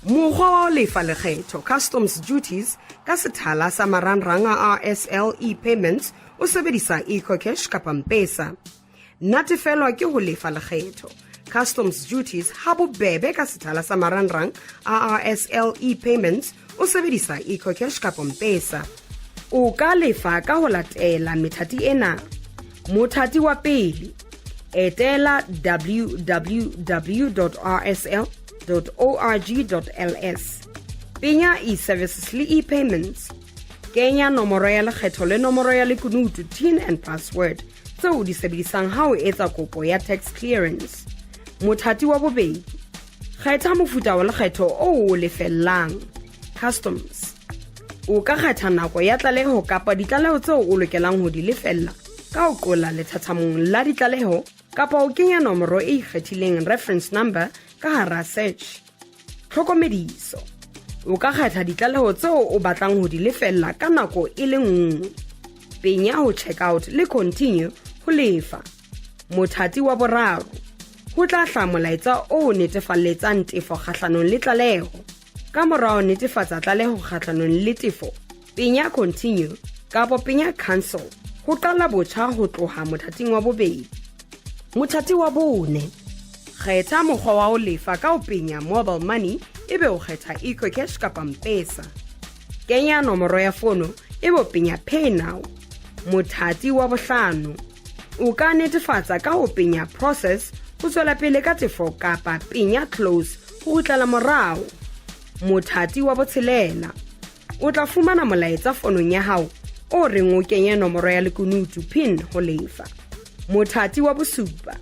Mokgwa wa ho lefa lekhetho, customs duties, ka sethala sa marangrang a RSL e-payments, o sebedisa eCocash kapa M-Pesa. Natefelwa ke ho lefa lekhetho, customs duties, ha bobebe ka sethala sa marangrang a RSL e-payments, o sebedisa eCocash kapa M-Pesa. O ka lefa ka ho latela methati ena. Mothati wa pele, etela www.rsl.org.ls. Penya e-services le e-payments. Kenya nomoro ya lekgetho le nomoro ya lekunutu, TIN and password, tseo di sebedisang ha o etsa kopo ya tax clearance. Mothati wa bobedi, kgetha mofuta wa lekgetho o lefellang, customs. O ka kgetha nako ya tlaleho kapa ditlaleho tseo o lokelang ho di lefella ka o qola lethathamong la ditlaleho kapa o kenya nomoro e ikgethileng reference number ka hara search. Tlhokomediso. O ka kgetha ditlaleho tseo o batlang ho di lefella ka nako e le nngwe. Penya ho check out le continue ho lefa. Mothati wa boraro, ho tla hlaha molaetsa o netefalletsang tefo kgahlanong le tlaleho. Ka morao netefatsa tlaleho kgahlanong le tefo, penya continue kapa penya cancel ho qala botjha ho tloha mothating wa bobedi. Mothati wa bone, kgetha mokgwa wa ho lefa ka ho penya mobile money, ebe o kgetha eCocash kapa M-Pesa. Kenya nomoro ya fono, ebe o penya pay now. Mothati wa bohlano, o ka netefatsa ka ho penya process ho tswela pele ka tefo kapa penya close ho tlala morao. Mothati wa botshelela, o tla fumana molaetsa fonong ya hao o reng o kenya nomoro ya lekunutu, PIN, ho lefa. Mothati wa bosupa,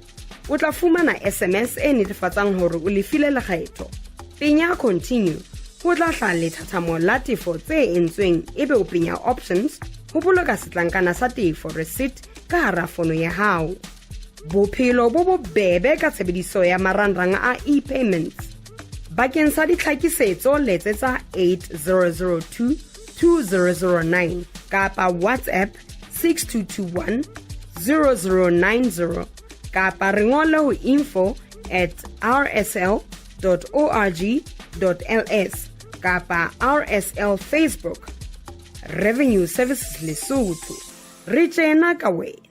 o tla fumana SMS e netefatsang hore o lefile lekgetho. Penya continue, ho tla hlaha lethathamo la tefo tse entsweng, ebe o penya options ho boloka setlankana sa tefo receipt ka hara fono ya hao. Bophelo bo bobebe ka tshebediso ya marangrang a e-payments. Bakeng sa ditlhakisetso letsetsa 8002 2009 kapa WhatsApp 6221 0090 kapa re ngole ho info@rsl.org.ls kapa RSL Facebook. Revenue Services Lesotho. Re tjena ka wena.